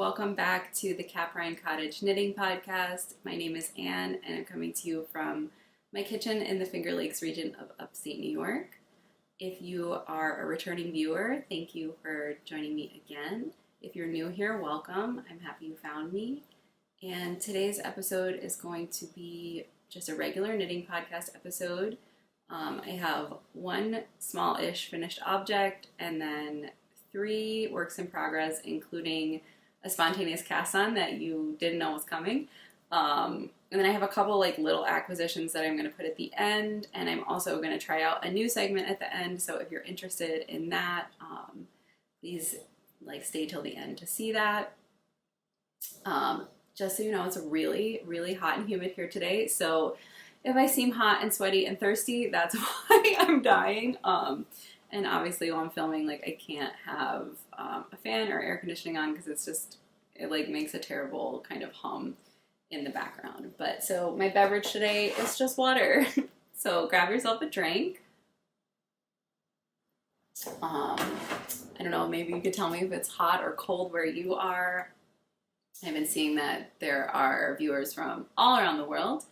welcome back to the Caprine Cottage Knitting Podcast. My name is Anne, and I'm coming to you from my kitchen in the Finger Lakes region of upstate New York. If you are a returning viewer, thank you for joining me again. If you're new here, welcome. I'm happy you found me. And today's episode is going to be just a regular knitting podcast episode. I have one small-ish finished object and then 3 works in progress, including a spontaneous cast on that you didn't know was coming. And then I have a couple little acquisitions that I'm going to put at the end, and I'm also going to try out a new segment at the end. So if you're interested in that, please stay till the end to see that. Just so you know, it's really, really hot and humid here today. So if I seem hot and sweaty and thirsty, that's why I'm dying. And obviously while I'm filming, I can't have a fan or air conditioning on because it makes a terrible kind of hum in the background. But so my beverage today is just water. So grab yourself a drink. I don't know, maybe you could tell me if it's hot or cold where you are. I've been seeing that there are viewers from all around the world.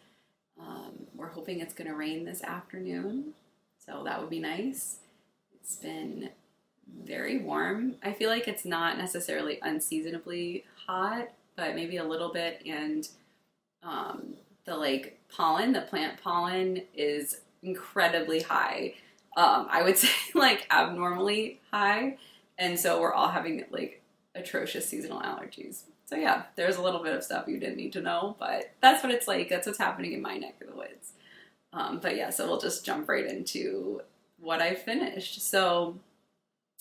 We're hoping it's going to rain this afternoon, so that would be nice. It's been very warm. I feel like it's not necessarily unseasonably hot, but maybe a little bit, and the plant pollen is incredibly high. I would say abnormally high, and so we're all having atrocious seasonal allergies. So yeah, there's a little bit of stuff you didn't need to know, but that's what it's like. That's what's happening in my neck of the woods. But yeah, so we'll just jump right into what I finished. So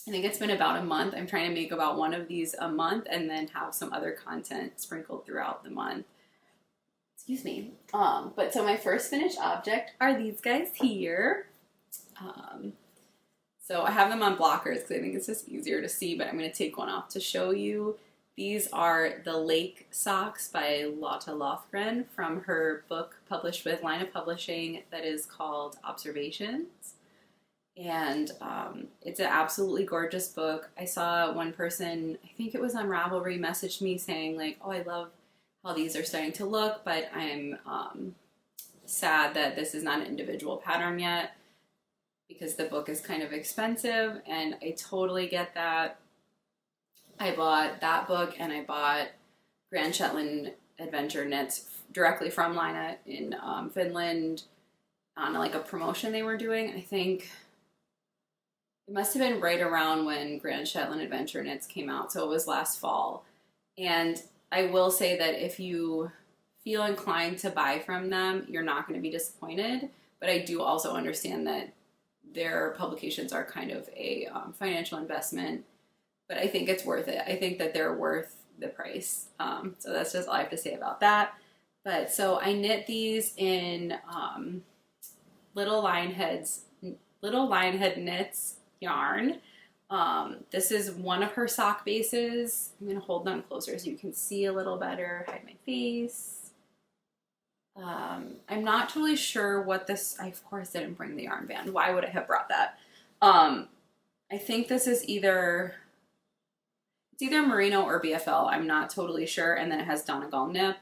I think it's been about a month. I'm trying to make about one of these a month and then have some other content sprinkled throughout the month. Excuse me. But so my first finished object are these guys here. So I have them on blockers because I think it's just easier to see, but I'm going to take one off to show you. These are the Lake Socks by Lotta Löthgren from her book published with Laine Publishing that is called Observations. And it's an absolutely gorgeous book. I saw one person, I think it was on Ravelry, messaged me saying oh, I love how these are starting to look, but I'm sad that this is not an individual pattern yet because the book is kind of expensive, and I totally get that. I bought that book, and I bought Grand Shetland Adventure Knits directly from Laine in Finland on a promotion they were doing. I think it must have been right around when Grand Shetland Adventure Knits came out, so it was last fall. And I will say that if you feel inclined to buy from them, you're not going to be disappointed. But I do also understand that their publications are kind of a financial investment. But I think it's worth it. I think that they're worth the price. So that's just all I have to say about that. But so I knit these in Little Linehead Knits yarn. This is one of her sock bases. I'm going to hold them closer so you can see a little better. Hide my face. I'm not totally sure what this... I, of course, didn't bring the yarn band. Why would I have brought that? I think this is either merino or BFL. I'm not totally sure. And then it has Donegal nip.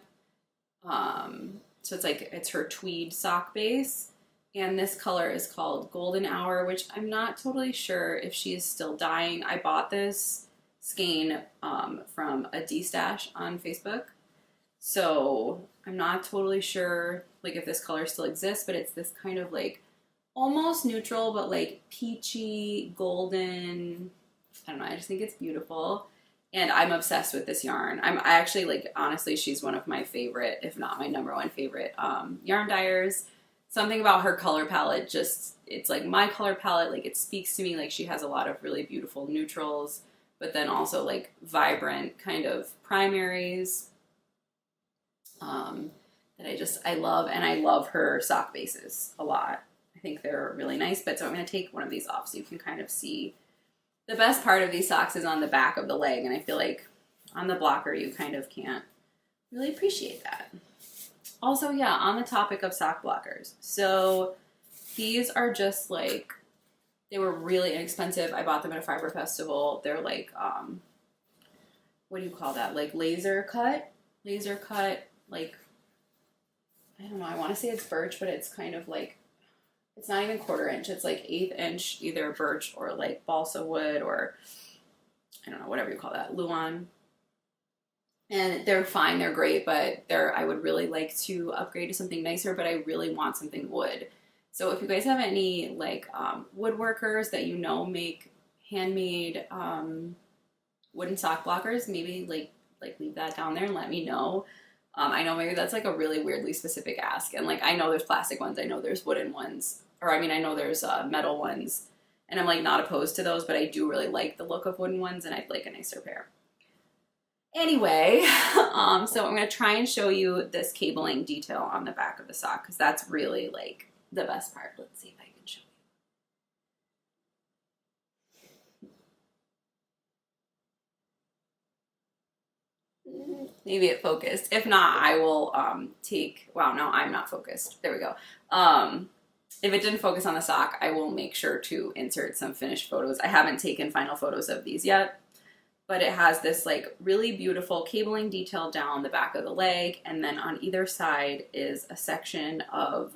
So it's her tweed sock base. And this color is called Golden Hour, which I'm not totally sure if she is still dyeing. I bought this skein from a D-stash on Facebook. So I'm not totally sure if this color still exists, but it's this kind of almost neutral, but peachy, golden. I don't know. I just think it's beautiful. And I'm obsessed with this yarn. I actually, honestly, she's one of my favorite, if not my number one favorite, yarn dyers. Something about her color palette it's my color palette, it speaks to me. She has a lot of really beautiful neutrals, but then also, vibrant kind of primaries that I love. And I love her sock bases a lot. I think they're really nice. But so I'm going to take one of these off so you can kind of see. The best part of these socks is on the back of the leg, and I feel on the blocker you kind of can't really appreciate that. Also, yeah, on the topic of sock blockers. So these are just they were really inexpensive. I bought them at a fiber festival. They're what do you call that? Like laser cut, like, I don't know, I want to say it's birch, but it's kind of like, it's not even 1/4 inch. It's like 1/8 inch, either birch or like balsa wood, or I don't know, whatever you call that, Luan. And they're fine, they're great, but I would really like to upgrade to something nicer, but I really want something wood. So if you guys have any like woodworkers that you know make handmade wooden sock blockers, maybe like leave that down there and let me know. I know maybe that's like a really weirdly specific ask, and like I know there's plastic ones, I know there's wooden ones, or I mean I know there's metal ones, and I'm like not opposed to those, but I do really like the look of wooden ones, and I'd like a nicer pair. Anyway, so I'm going to try and show you this cabling detail on the back of the sock, because that's really like the best part. Let's see if I can show you. Maybe it focused. If not, I will wow, no, I'm not focused. There we go. If it didn't focus on the sock, I will make sure to insert some finished photos. I haven't taken final photos of these yet, but it has this like really beautiful cabling detail down the back of the leg, and then on either side is a section of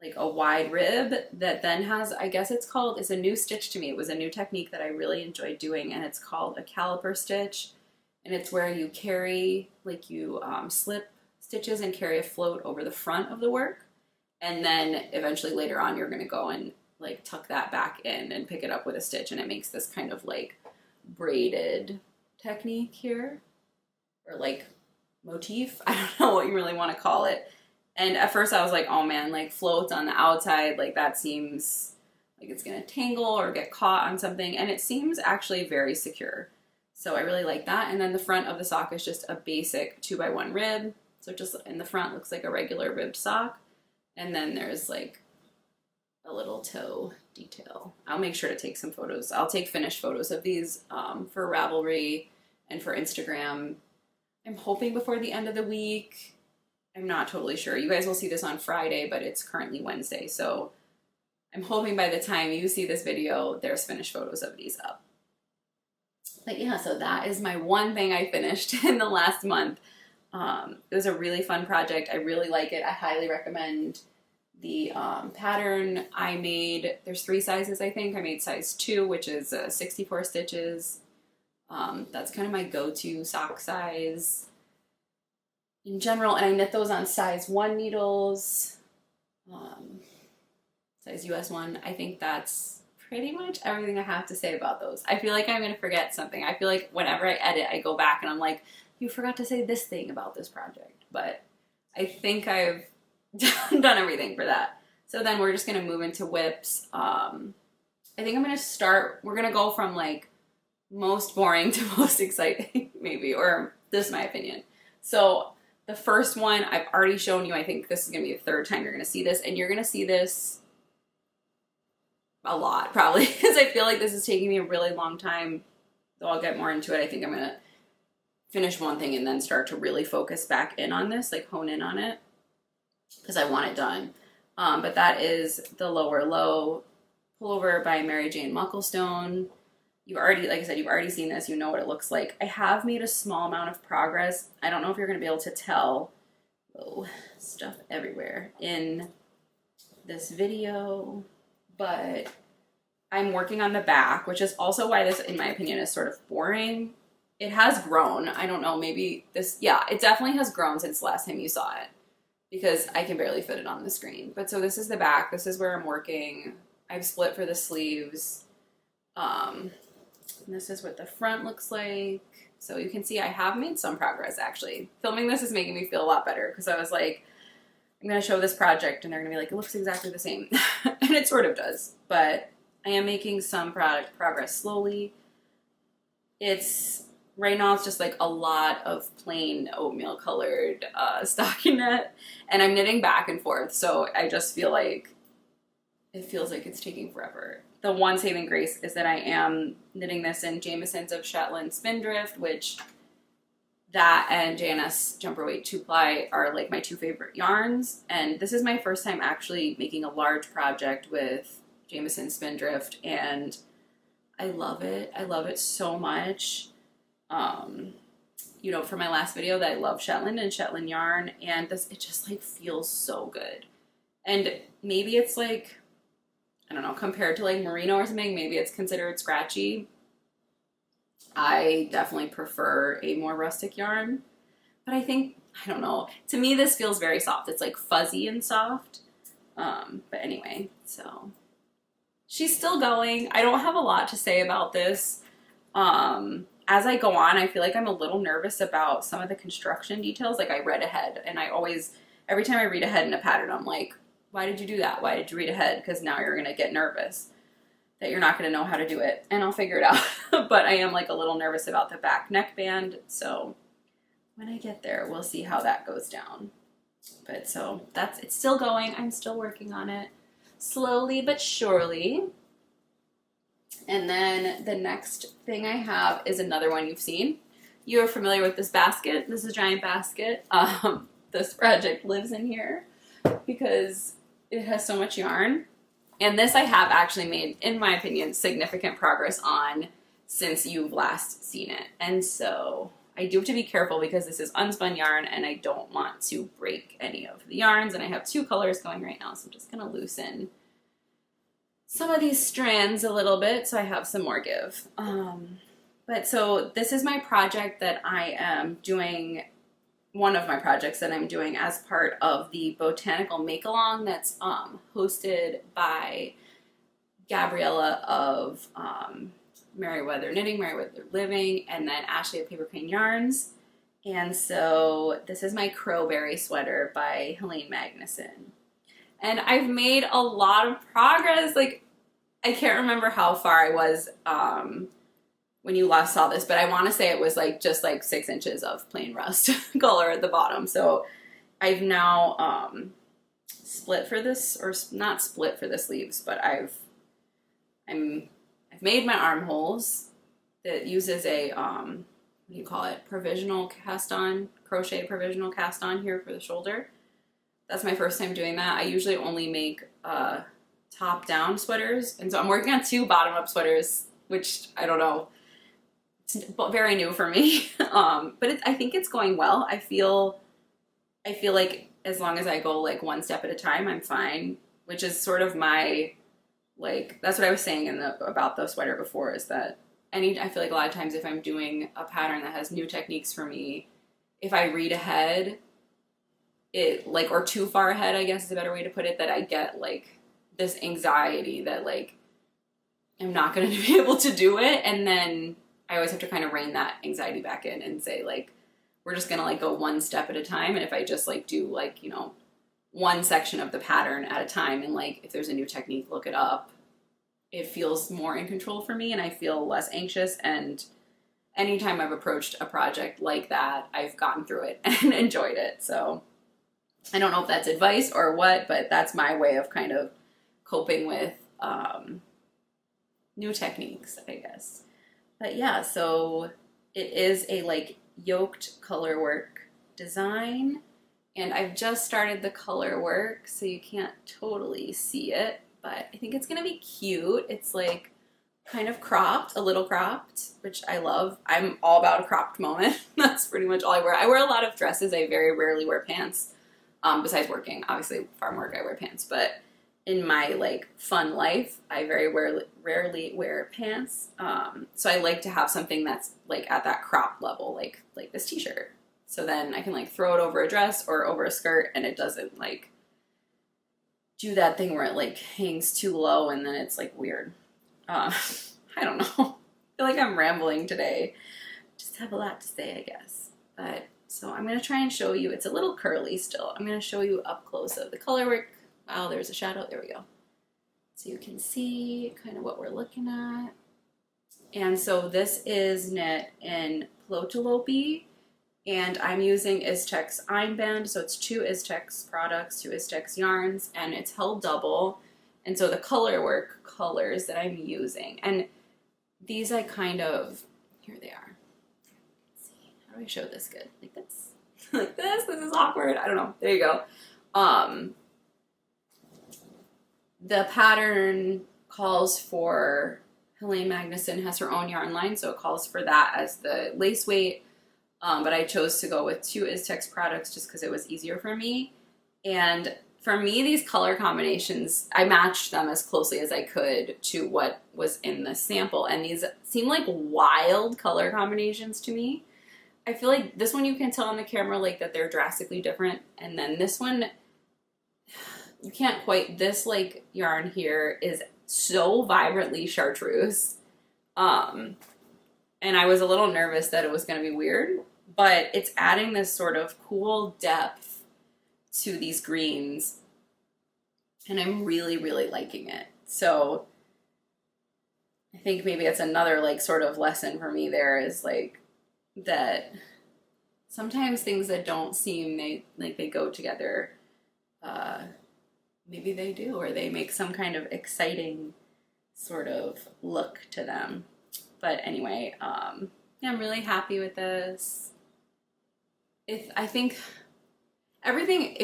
like a wide rib that then has, I guess it's a new stitch to me. It was a new technique that I really enjoyed doing, and it's called a caliper stitch, and it's where you carry, like you slip stitches and carry a float over the front of the work, and then eventually later on you're gonna go and like tuck that back in and pick it up with a stitch, and it makes this kind of like braided technique here, or like motif. I don't know what you really want to call it. And at first I was like, oh man, like floats on the outside, like that seems like it's gonna tangle or get caught on something, and it seems actually very secure. So I really like that. And then the front of the sock is just a basic 2x1 rib. So just in the front looks like a regular ribbed sock, and then there's like a little toe detail. I'll make sure to take some photos. I'll take finished photos of these for Ravelry and for Instagram. I'm hoping before the end of the week. I'm not totally sure. You guys will see this on Friday, but it's currently Wednesday, so I'm hoping by the time you see this video, there's finished photos of these up. But yeah, so that is my one thing I finished in the last month. It was a really fun project. I really like it. I highly recommend the pattern I made. There's 3 sizes, I think. I made size 2, which is 64 stitches. That's kind of my go-to sock size in general, and I knit those on size 1 needles, size US 1. I think that's pretty much everything I have to say about those. I feel like I'm going to forget something. I feel like whenever I edit, I go back and I'm like, you forgot to say this thing about this project. But I think I've done everything for that. So then we're just going to move into whips. I think I'm going to start, we're going to go from like most boring to most exciting, maybe, or this is my opinion. So the first one I've already shown you. I think this is going to be the 3rd time you're going to see this, and you're going to see this a lot probably, because I feel like this is taking me a really long time, though I'll get more into it. I think I'm going to finish one thing and then start to really focus back in on this, like hone in on it, because I want it done. But that is the Lower Low pullover by Mary Jane Mucklestone. You already, like I said, you've already seen this. You know what it looks like. I have made a small amount of progress. I don't know if you're going to be able to tell. Oh, stuff everywhere in this video. But I'm working on the back, which is also why this, in my opinion, is sort of boring. It has grown. I don't know, maybe this, yeah, it definitely has grown since the last time you saw it, because I can barely fit it on the screen. But so this is the back. This is where I'm working. I've split for the sleeves. And this is what the front looks like. So you can see I have made some progress, actually. Filming this is making me feel a lot better, because I was like, I'm going to show this project and they're going to be like, it looks exactly the same. And it sort of does. But I am making some progress slowly. Right now it's just like a lot of plain oatmeal colored stockinette. And I'm knitting back and forth. So I just feel like it feels like it's taking forever. The one saving grace is that I am knitting this in Jamison's of Shetland Spindrift, which that and JNS Jumper Weight 2-ply are like my 2 favorite yarns. And this is my first time actually making a large project with Jamison Spindrift, and I love it. I love it so much. you know, for my last video that I love Shetland and Shetland yarn, and this, it just like feels so good. And maybe it's like, I don't know, compared to like merino or something, maybe it's considered scratchy. I definitely prefer a more rustic yarn, but I think, I don't know, to me this feels very soft. It's like fuzzy and soft. But anyway, so she's still going. I don't have a lot to say about this. As I go on, I feel like I'm a little nervous about some of the construction details. Like I read ahead, and I always, every time I read ahead in a pattern, I'm like, why did you do that? Why did you read ahead? Because now you're going to get nervous that you're not going to know how to do it, and I'll figure it out. But I am like a little nervous about the back neckband, so when I get there, we'll see how that goes down. But so that's, it's still going. I'm still working on it slowly but surely. And then the next thing I have is another one you've seen. You are familiar with this basket. This is a giant basket. This project lives in here because it has so much yarn. And this I have actually made, in my opinion, significant progress on since you've last seen it. And so I do have to be careful because this is unspun yarn and I don't want to break any of the yarns. And I have 2 colors going right now, so I'm just going to loosen some of these strands a little bit so I have some more give. But so this is my project that I am doing, one of my projects that I'm doing as part of the Botanical Make-Along that's hosted by Gabriella of Merryweather Knitting, Merryweather Living, and then Ashley of Papercrane Yarns. And so this is my Crowberry sweater by Helene Magnuson. And I've made a lot of progress. Like, I can't remember how far I was when you last saw this, but I want to say it was like just like 6 inches of plain rust color at the bottom. So I've now split for this, or not split for the sleeves, but I've made my armholes that uses a what do you call it, provisional cast on, crochet provisional cast on here for the shoulder. That's my first time doing that. I usually only make top down sweaters, and so I'm working on 2 bottom up sweaters, which I don't know, it's very new for me. But I think it's going well. I feel like as long as I go like 1 step at a time, I'm fine, which is sort of my, like, that's what I was saying about the sweater before, is that I feel like a lot of times if I'm doing a pattern that has new techniques for me, if I read ahead, it like, or too far ahead, I guess is a better way to put it, that I get like this anxiety that like I'm not going to be able to do it, and then I always have to kind of rein that anxiety back in and say like, we're just going to like go 1 step at a time, and if I just like do like, you know, 1 section of the pattern at a time, and like if there's a new technique, look it up, it feels more in control for me and I feel less anxious. And anytime I've approached a project like that, I've gotten through it and enjoyed it. So I don't know if that's advice or what, but that's my way of kind of coping with new techniques, I guess. But yeah, so it is a like yoked color work design, and I've just started the color work, so you can't totally see it, but I think it's gonna be cute. It's like kind of cropped, a little cropped, which I love. I'm all about a cropped moment. That's pretty much all I wear. I wear a lot of dresses. I very rarely wear pants. Besides working, obviously farm work, I wear pants, but in my like fun life, I very rarely wear pants. So I like to have something that's like at that crop level, like this t-shirt. So then I can like throw it over a dress or over a skirt, and it doesn't like do that thing where it like hangs too low and then it's like weird. I don't know. I feel like I'm rambling today. Just have a lot to say, I guess. But so I'm going to try and show you, it's a little curly still. I'm going to show you up close of the color work. Wow, there's a shadow. There we go. So you can see kind of what we're looking at. And so this is knit in Plotalope, and I'm using Iztek's Einband. So it's 2 Iztek's products, 2 Iztek's yarns, and it's held double. And so the color work colors that I'm using, and these I kind of, here they are. Let's see, how do I show this good? Like this? Like this? This is awkward. I don't know. There you go. The pattern calls for Helene Magnuson has her own yarn line, so it calls for that as the lace weight. But I chose to go with 2 Iztex products just because it was easier for me. And for me, these color combinations, I matched them as closely as I could to what was in the sample. And these seem like wild color combinations to me. I feel like this one you can tell on the camera like that they're drastically different. And then this one, you can't quite, this like yarn here is so vibrantly chartreuse. And I was a little nervous that it was going to be weird, but it's adding this sort of cool depth to these greens, and I'm really, really liking it. So I think maybe it's another like sort of lesson for me there is like that sometimes things that don't seem like they go together, maybe they do, or they make some kind of exciting sort of look to them. But anyway, yeah, I'm really happy with this. I think everything,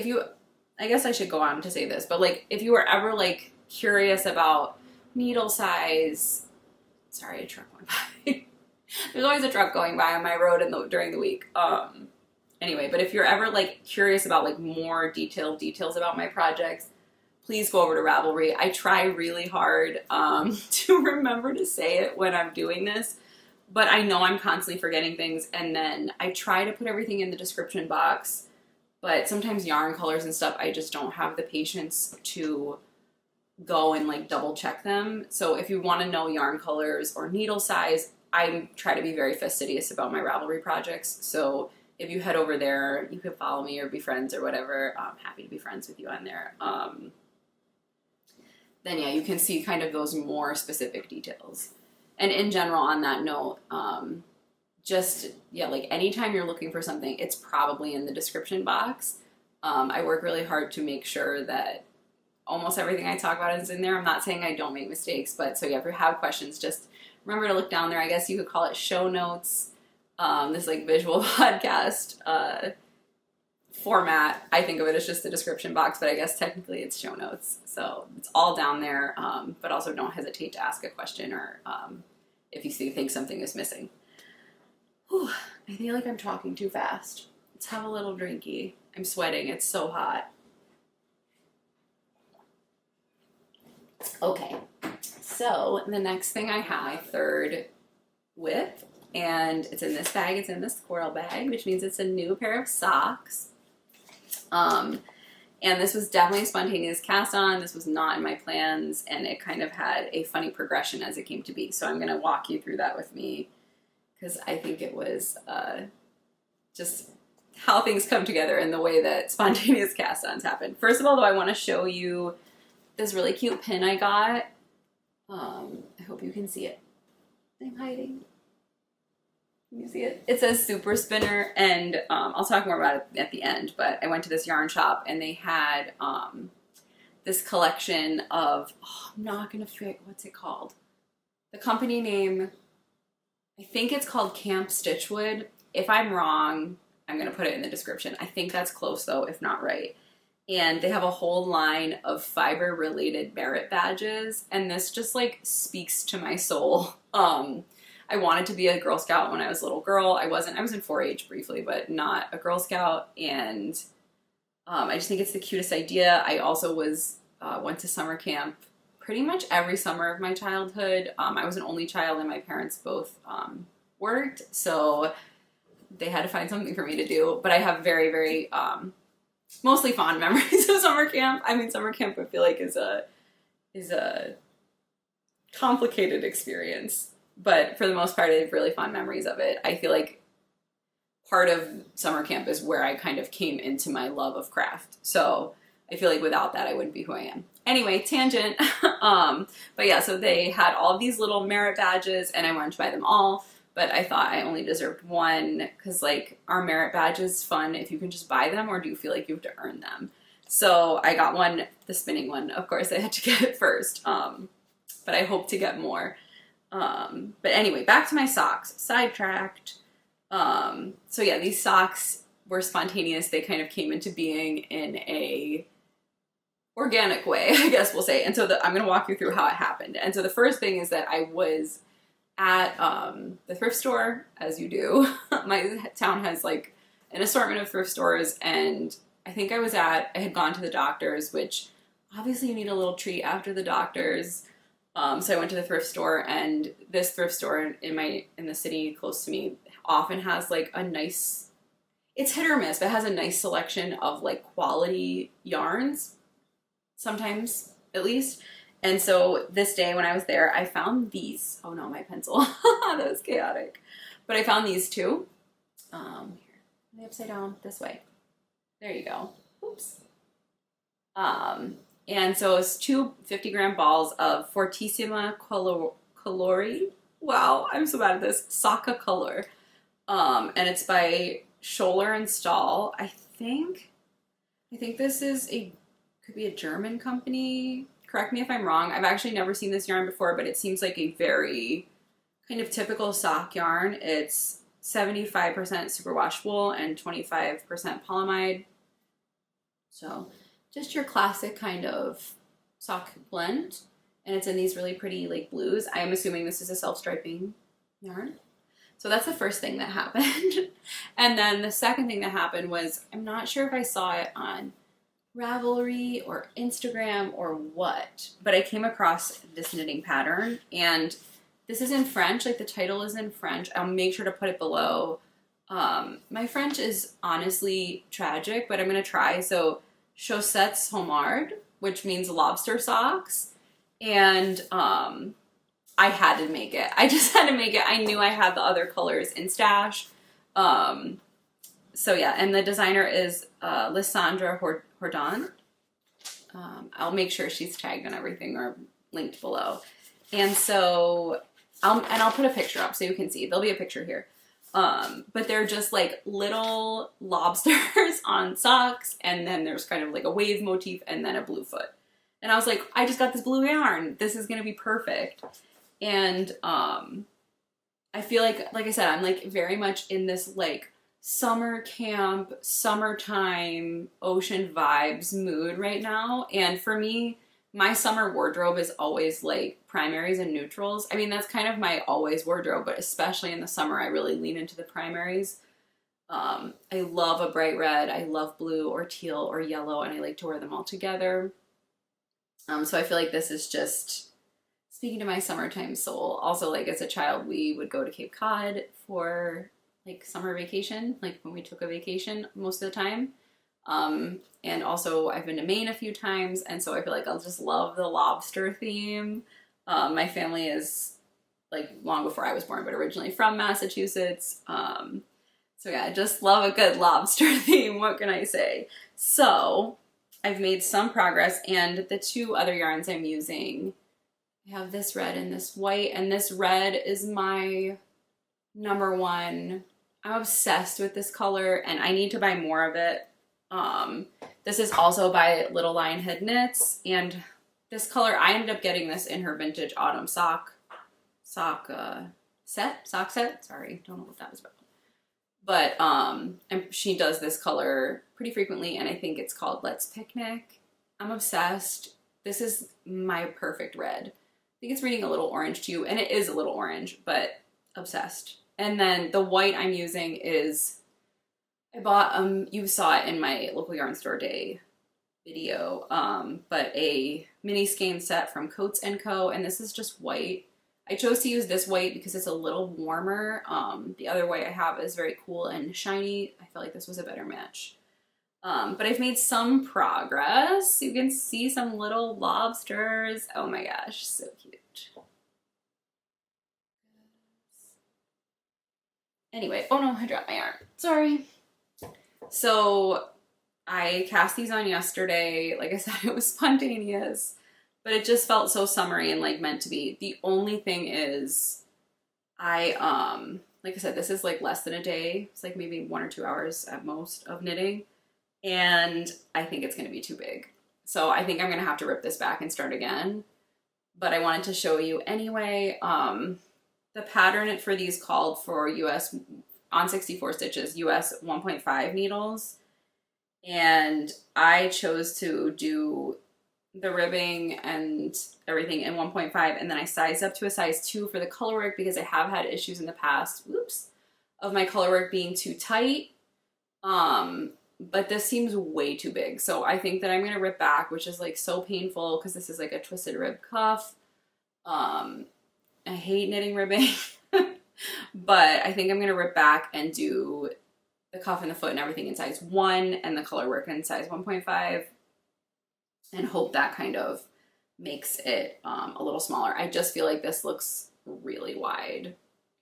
I guess I should go on to say this, but like if you were ever like curious about needle size, sorry, a truck went by. There's always a truck going by on my road during the week. Anyway, but if you're ever like curious about like more details about my projects, please go over to Ravelry. I try really hard to remember to say it when I'm doing this, but I know I'm constantly forgetting things, and then I try to put everything in the description box, but sometimes yarn colors and stuff, I just don't have the patience to go and like double check them. So if you want to know yarn colors or needle size, I try to be very fastidious about my Ravelry projects. So if you head over there, you can follow me or be friends or whatever. I'm happy to be friends with you on there. Then yeah, you can see kind of those more specific details. And in general, on that note, like anytime you're looking for something, it's probably in the description box. I work really hard to make sure that almost everything I talk about is in there. I'm not saying I don't make mistakes, but so yeah, if you have questions, just remember to look down there. I guess you could call it show notes. This like visual podcast format, I think of it as just the description box, but I guess technically it's show notes. So it's all down there, but also don't hesitate to ask a question or if you think something is missing. Whew, I feel like I'm talking too fast. Let's have a little drinky. I'm sweating. It's so hot. Okay, so the next thing I have, my third whip, and it's in this bag. It's in this squirrel bag, which means it's a new pair of socks. And this was definitely a spontaneous cast on. This was not in my plans, and it kind of had a funny progression as it came to be. So I'm going to walk you through that with me because I think it was just how things come together and the way that spontaneous cast-ons happen. First of all, though, I want to show you this really cute pin I got. I hope you can see it. I'm hiding. Can you see it? It says Super Spinner, and I'll talk more about it at the end, but I went to this yarn shop, and they had this collection of, I'm not going to forget, what's it called? The company name, I think it's called Camp Stitchwood. If I'm wrong, I'm going to put it in the description. I think that's close, though, if not right. And they have a whole line of fiber-related merit badges, and this just, like, speaks to my soul. I wanted to be a Girl Scout when I was a little girl. I was in 4-H briefly, but not a Girl Scout, and I just think it's the cutest idea. I also went to summer camp pretty much every summer of my childhood. I was an only child, and my parents both worked, so they had to find something for me to do. But I have very, very mostly fond memories of summer camp. I mean, summer camp I feel like is a complicated experience, but for the most part, I have really fond memories of it. I feel like part of summer camp is where I kind of came into my love of craft. So I feel like without that, I wouldn't be who I am. Anyway, tangent. But yeah, so they had all these little merit badges, and I wanted to buy them all. But I thought I only deserved one because, like, are merit badges fun if you can just buy them, or do you feel like you have to earn them? So I got one, the spinning one. Of course, I had to get it first, but I hope to get more. But anyway, back to my socks. Sidetracked. So yeah, these socks were spontaneous. They kind of came into being in a organic way, I guess we'll say. And so I'm going to walk you through how it happened. And so the first thing is that I was at the thrift store, as you do. My town has like an assortment of thrift stores, and I think I had gone to the doctor's, which obviously you need a little treat after the doctor's. So I went to the thrift store, and this thrift store in the city close to me often has like a nice, it's hit or miss, but it has a nice selection of like quality yarns, sometimes at least. And so this day when I was there, I found these. Oh no, my pencil. That was chaotic. But I found these two. Here, upside down this way. There you go. Oops. And so it's two 50-gram balls of Fortissima Colori. Wow, I'm so bad at this. Saka color. And it's by Scholler and Stahl. I think this could be a German company. Correct me if I'm wrong. I've actually never seen this yarn before, but it seems like a very kind of typical sock yarn. It's 75% superwash wool and 25% polyamide. So just your classic kind of sock blend. And it's in these really pretty like blues. I am assuming this is a self-striping yarn. So that's the first thing that happened. And then the second thing that happened was, I'm not sure if I saw it on Ravelry or Instagram or what, but I came across this knitting pattern, and this is in French, like the title is in French. I'll make sure to put it below. My French is honestly tragic, but I'm going to try. So, chaussettes homard, which means lobster socks, and I had to make it. I just had to make it. I knew I had the other colors in stash. So yeah, and the designer is Lysandra Hordon. I'll make sure she's tagged and everything or linked below. And so, I'll put a picture up so you can see. There'll be a picture here. But they're just like little lobsters on socks, and then there's kind of like a wave motif and then a blue foot. And I was like, I just got this blue yarn. This is gonna be perfect. And I feel like I said, I'm like very much in this like summer camp, summertime, ocean vibes mood right now. And for me, my summer wardrobe is always like primaries and neutrals. I mean, that's kind of my always wardrobe, but especially in the summer, I really lean into the primaries. I love a bright red. I love blue or teal or yellow, and I like to wear them all together. So I feel like this is just speaking to my summertime soul. Also, like as a child, we would go to Cape Cod for like summer vacation, like when we took a vacation most of the time. And also I've been to Maine a few times, and so I feel like I'll just love the lobster theme. My family is like long before I was born, but originally from Massachusetts. So yeah, I just love a good lobster theme. What can I say? So I've made some progress, and the two other yarns I'm using, I have this red and this white, and this red is my number one. I'm obsessed with this color, and I need to buy more of it. This is also by Little Lionhead Knits, and this color, I ended up getting this in her vintage autumn sock set. Sorry, don't know what that was about. But and she does this color pretty frequently, and I think it's called Let's Picnic. I'm obsessed. This is my perfect red. I think it's reading a little orange to you, and it is a little orange, but obsessed. And then the white I'm using is, I bought, you saw it in my local yarn store day video, but a mini skein set from Coats & Co. And this is just white. I chose to use this white because it's a little warmer. The other white I have is very cool and shiny. I feel like this was a better match. But I've made some progress. You can see some little lobsters. Oh my gosh, so cute. Anyway, oh no, I dropped my yarn. Sorry. So I cast these on yesterday. Like I said, it was spontaneous, but it just felt so summery and like meant to be. The only thing is like I said, this is like less than a day. It's like maybe 1 or 2 hours at most of knitting. And I think it's going to be too big. So I think I'm going to have to rip this back and start again. But I wanted to show you anyway. The pattern for these called for US on 64 stitches, US 1.5 needles. And I chose to do the ribbing and everything in 1.5, and then I sized up to a size 2 for the colorwork because I have had issues in the past, oops, of my colorwork being too tight. But this seems way too big, so I think that I'm gonna rip back, which is like so painful because this is like a twisted rib cuff. I hate knitting ribbing, but I think I'm gonna rip back and do the cuff and the foot and everything in size 1 and the colorwork in size 1.5, and hope that kind of makes it a little smaller. I just feel like this looks really wide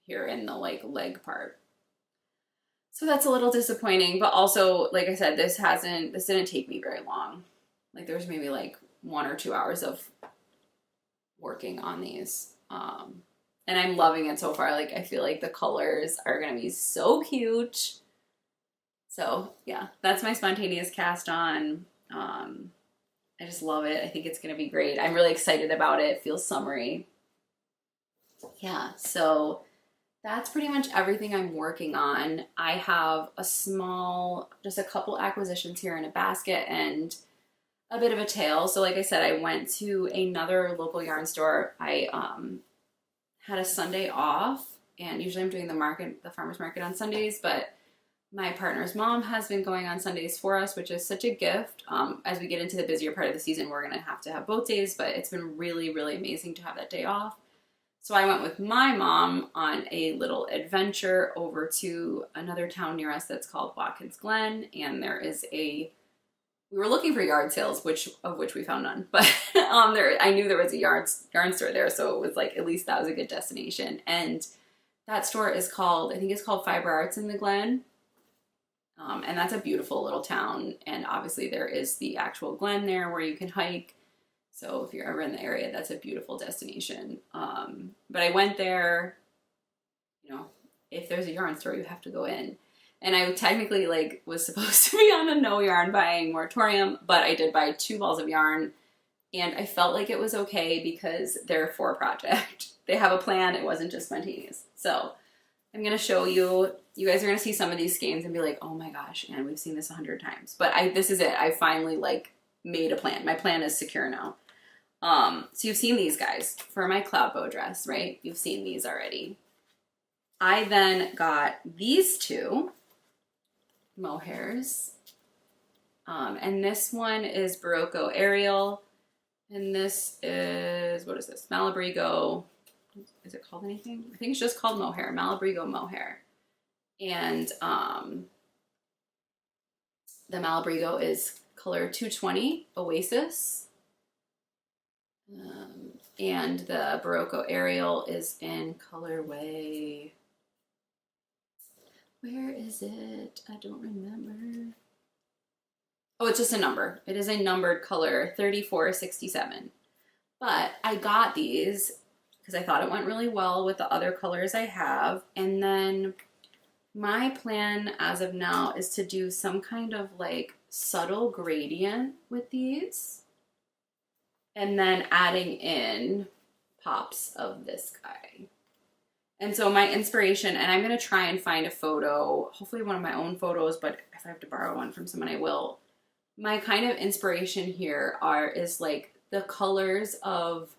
here in the like leg part. So that's a little disappointing, but also, like I said, this didn't take me very long. Like there's maybe like 1 or 2 hours of working on these. And I'm loving it so far. Like I feel like the colors are gonna be so cute. So yeah, that's my spontaneous cast on. I just love it. I think it's gonna be great. I'm really excited about it. It feels summery. Yeah, so that's pretty much everything I'm working on. I have just a couple acquisitions here in a basket and a bit of a tail. So like I said, I went to another local yarn store. I had a Sunday off, and usually I'm doing the farmer's market on Sundays, but my partner's mom has been going on Sundays for us, which is such a gift. As we get into the busier part of the season, we're gonna have to have both days, but it's been really, really amazing to have that day off. So I went with my mom on a little adventure over to another town near us that's called Watkins Glen, and we were looking for yard sales, of which we found none, but I knew there was a yarn store there, so it was like at least that was a good destination. And that store is called, I think it's called Fiber Arts in the Glen, and that's a beautiful little town. And obviously there is the actual glen there where you can hike. So if you're ever in the area, that's a beautiful destination. But I went there, if there's a yarn store, you have to go in. And I technically was supposed to be on a no yarn buying moratorium, but I did buy 2 balls of yarn, and I felt like it was okay because they're for a project. They have a plan. It wasn't just spontaneous. So I'm going to show you. You guys are going to see some of these skeins and be like, oh my gosh, and we've seen this 100 times. But this is it. I finally made a plan. My plan is secure now. So you've seen these guys for my cloud bow dress, right? You've seen these already. I then got these 2 mohairs. And this one is Barocco Ariel. And this is, what is this? Malabrigo. Is it called anything? I think it's just called mohair. Malabrigo mohair. And the Malabrigo is color 220 Oasis. And the Barocco Ariel is in colorway. Where is it? I don't remember. Oh, it's just a number. It is a numbered color, 3467. But I got these because I thought it went really well with the other colors I have. And then my plan as of now is to do some kind of subtle gradient with these. And then adding in pops of this guy. And so my inspiration, and I'm going to try and find a photo, hopefully one of my own photos, but if I have to borrow one from someone, I will. My kind of inspiration here is the colors of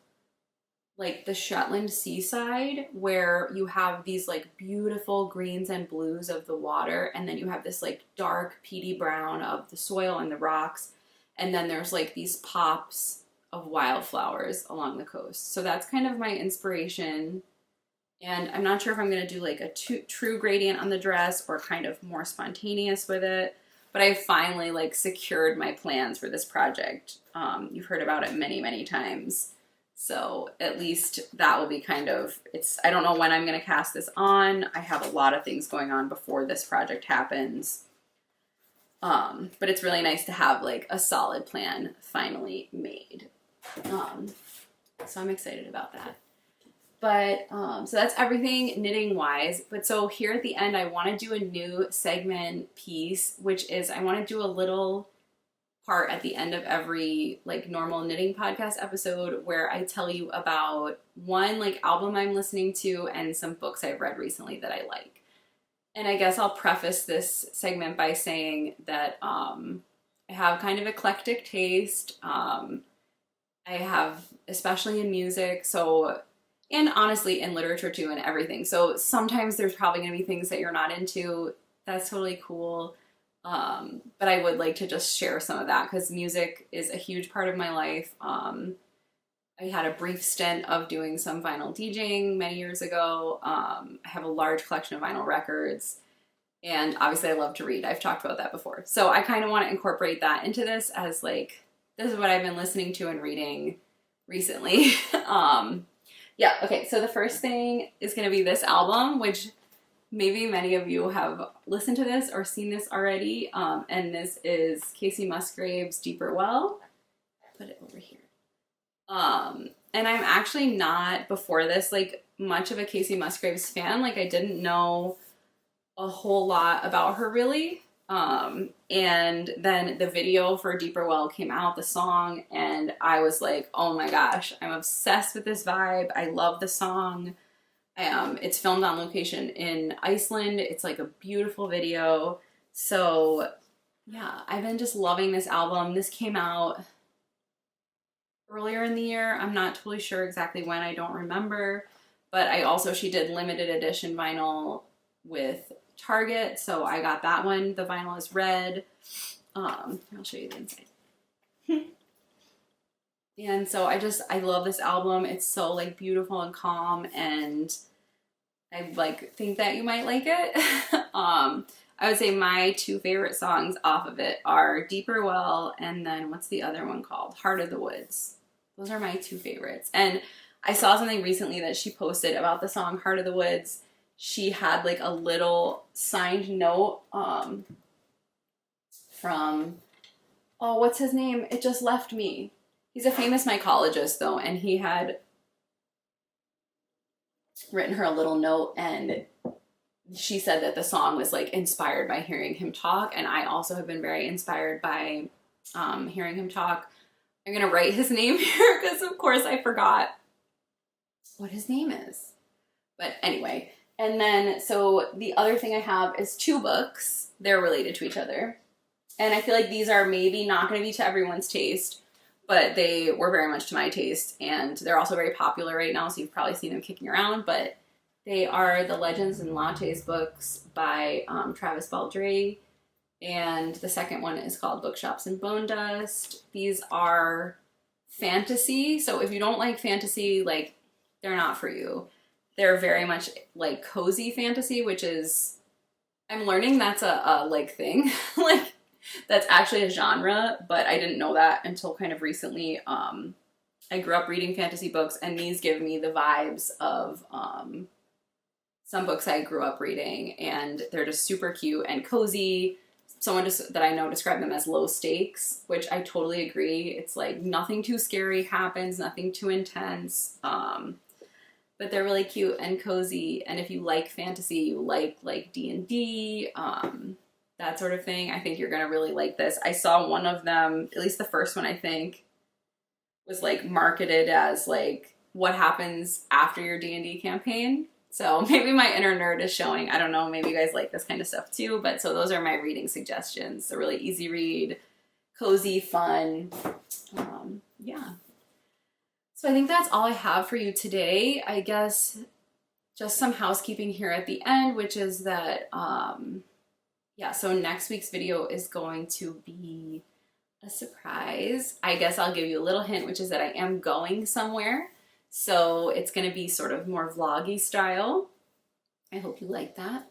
the Shetland seaside, where you have these beautiful greens and blues of the water, and then you have this dark peaty brown of the soil and the rocks, and then there's these pops of wildflowers along the coast. So that's kind of my inspiration. And I'm not sure if I'm going to do a true gradient on the dress or kind of more spontaneous with it. But I finally secured my plans for this project. You've heard about it many, many times. So at least that will be I don't know when I'm going to cast this on. I have a lot of things going on before this project happens. But it's really nice to have a solid plan finally made. So I'm excited about that. But, so that's everything knitting wise. But so here at the end, I want to do a new segment piece, which is I want to do a little part at the end of every normal knitting podcast episode where I tell you about one album I'm listening to and some books I've read recently that I like. And I guess I'll preface this segment by saying that, I have kind of eclectic taste. I have, especially in music, so, and honestly in literature too and everything. So sometimes there's probably going to be things that you're not into. That's totally cool. But I would like to just share some of that because music is a huge part of my life. I had a brief stint of doing some vinyl DJing many years ago. I have a large collection of vinyl records, and obviously I love to read. I've talked about that before. So I kind of want to incorporate that into this as like, this is what I've been listening to and reading recently. Yeah, okay, so the first thing is going to be this album, which maybe many of you have listened to this or seen this already, and this is Kacey Musgraves' Deeper Well. Put it over here. And I'm actually not, before this, like, much of a Kacey Musgraves fan. Like, I didn't know a whole lot about her, really. And then the video for Deeper Well came out, the song, and I was like, oh my gosh, I'm obsessed with this vibe. I love the song. It's filmed on location in Iceland. It's like a beautiful video. So yeah, I've been just loving this album. This came out earlier in the year. I'm not totally sure exactly when. I don't remember. But she did limited edition vinyl with Target, so I got that one. The vinyl is red. I'll show you the inside. And so I love this album. It's so like beautiful and calm, and I like think that you might like it. I would say my two favorite songs off of it are Deeper Well, and then what's the other one called? Heart of the Woods. Those are my two favorites. And I saw something recently that she posted about the song Heart of the Woods. She had like a little signed note from, oh, what's his name? It just left me. He's a famous mycologist though, and he had written her a little note, and she said that the song was like inspired by hearing him talk, and I also have been very inspired by hearing him talk. I'm gonna write his name here because of course I forgot what his name is. But anyway, and then so the other thing I have is two books. They're related to each other, and I feel like these are maybe not going to be to everyone's taste, but they were very much to my taste, and they're also very popular right now, so you've probably seen them kicking around. But they are the Legends and Lattes books by Travis Baldree, and the second one is called Bookshops and Bonedust. These are fantasy, so if you don't like fantasy, like, they're not for you. They're very much like cozy fantasy, which is, I'm learning that's a like thing. Like, that's actually a genre, but I didn't know that until kind of recently. I grew up reading fantasy books, and these give me the vibes of some books I grew up reading, and they're just super cute and cozy. Someone that I know described them as low stakes, which I totally agree. It's like nothing too scary happens, nothing too intense, but they're really cute and cozy. And if you like fantasy, you like D&D, that sort of thing, I think you're gonna really like this. I saw one of them, at least the first one I think, was like marketed as like what happens after your D&D campaign. So maybe my inner nerd is showing. I don't know, maybe you guys like this kind of stuff too. But so those are my reading suggestions. A really easy read, cozy, fun. Yeah. So I think that's all I have for you today. I guess just some housekeeping here at the end, which is that, yeah, so next week's video is going to be a surprise. I guess I'll give you a little hint, which is that I am going somewhere. So it's going to be sort of more vloggy style. I hope you like that.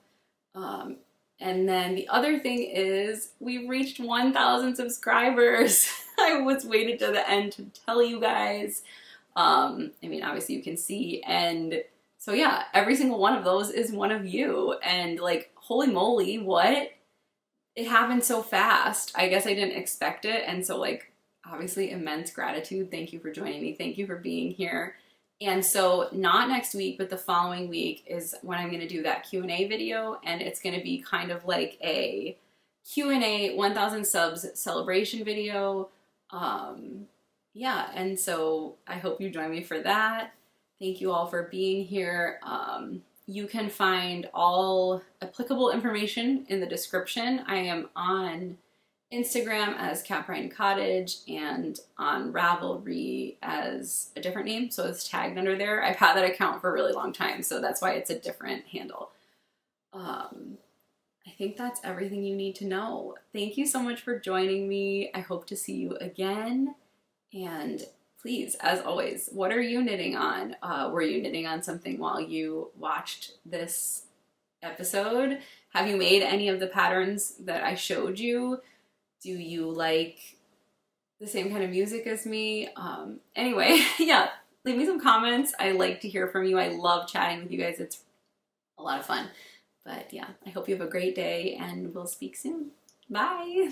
And then the other thing is we reached 1,000 subscribers. I was waiting to the end to tell you guys. I mean, obviously you can see. And so yeah, every single one of those is one of you. And like, holy moly, what? It happened so fast. I guess I didn't expect it. And so like, obviously immense gratitude. Thank you for joining me. Thank you for being here. And so not next week, but the following week is when I'm going to do that Q&A video. And it's going to be kind of like a Q&A 1,000 subs celebration video. Yeah, and so I hope you join me for that. Thank you all for being here. You can find all applicable information in the description. I am on Instagram as Caprine Cottage, and on Ravelry as a different name, so it's tagged under there. I've had that account for a really long time, so that's why it's a different handle. I think that's everything you need to know. Thank you so much for joining me. I hope to see you again. And please, as always, what are you knitting on? Were you knitting on something while you watched this episode? Have you made any of the patterns that I showed you? Do you like the same kind of music as me? Anyway, yeah, leave me some comments. I like to hear from you. I love chatting with you guys. It's a lot of fun. But yeah, I hope you have a great day and we'll speak soon. Bye.